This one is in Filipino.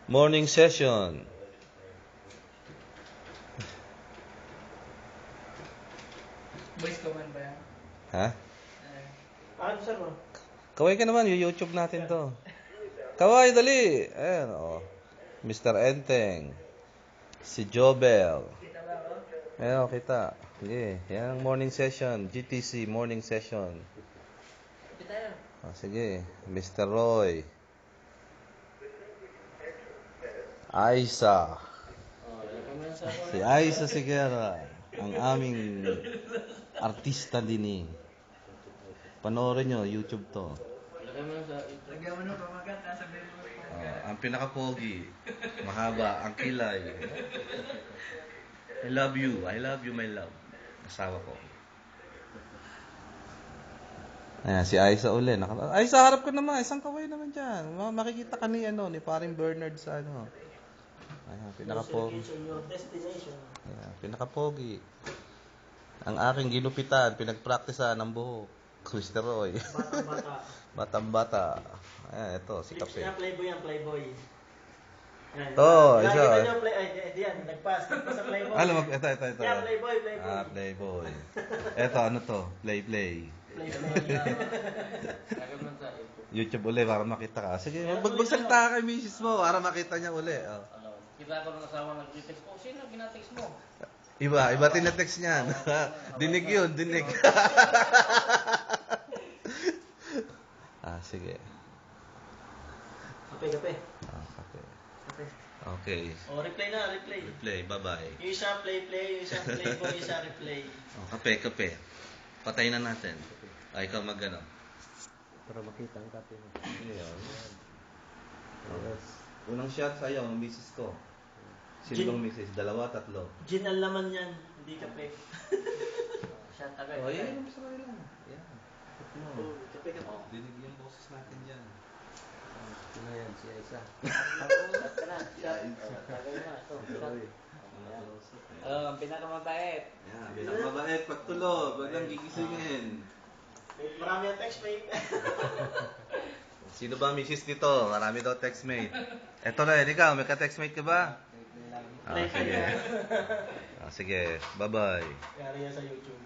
Morning session. Voice command ba yan? Ha? Ano sir mo? Kaway ka naman, YouTube natin to. Kaway, dali! Ayan, oh. Mr. Enteng. Si Jobel. Kita ba ako? Ayan, oh, kita. Sige, yan ang morning session. GTC morning session. Kapit tayo. Oh, sige, Mr. Roy. Aisa. Si Aisa Sigera. Ang aming artista din eh. Panoorin nyo, YouTube to. Lagyan mo nung pamagat, sabihin mo. Ang pinaka-pogi. Mahaba, ang kilay. I love you, my love. Asawa ko. Ayan, si Aisa uli. Aisa, harap ko naman. Isang kaway naman dyan. Makikita ka ni paring Bernard sa ano. Ayan, pinaka-pogi. Ayan, pinaka-pogi. Ang aking ginupitan, pinagpraktisan ng buhok. Mr. Roy. Batang-bata. Batang-bata. Ayan, ito, si Kape. Playboy yan, playboy. Oh, isa. Nakikita nyo, diyan, nagpas sa playboy. Ano, ito. Yeah, playboy. Playboy. Ito, ano to? Play. YouTube uli para makita ka. Sige, magsalita ka kay misis mo para makita niya uli. Oh. Kita ko ng asawa nag-text. Oh, sino ginatext mo? Iba tinetext niyan. Dinig yun, dinig. Sige. Kape. Kape. Kape. Okay. Oh, replay na, replay. Replay, bye-bye. Yung isa play, yung isa playboy, yung isa replay. Oh, kape. Patayin na natin. Ikaw mag-ano. Para makita ang kape mo. Ayan. Unang shot sa'yo, ang misis ko. Sino bang misis? 2, 3. Gin ang laman yan, hindi kape. Shot agad. Oh, yan. Sa kanila. Yan. Oh, kape. Dinig yung boses natin dyan. Sino yan? Si Aisa. Shot ka na. Shot. Tagay mo na. Shot. Ang pinakamabait. Yan. Pinakamabait. Pagtulog. Huwag lang gigisingin. Marami ang text, mate. Sino ba ang misis dito? Marami daw textmate. Eto na, ikaw. May ka-textmate ka ba? Sige. Sige. Bye-bye. Yari yan sa YouTube.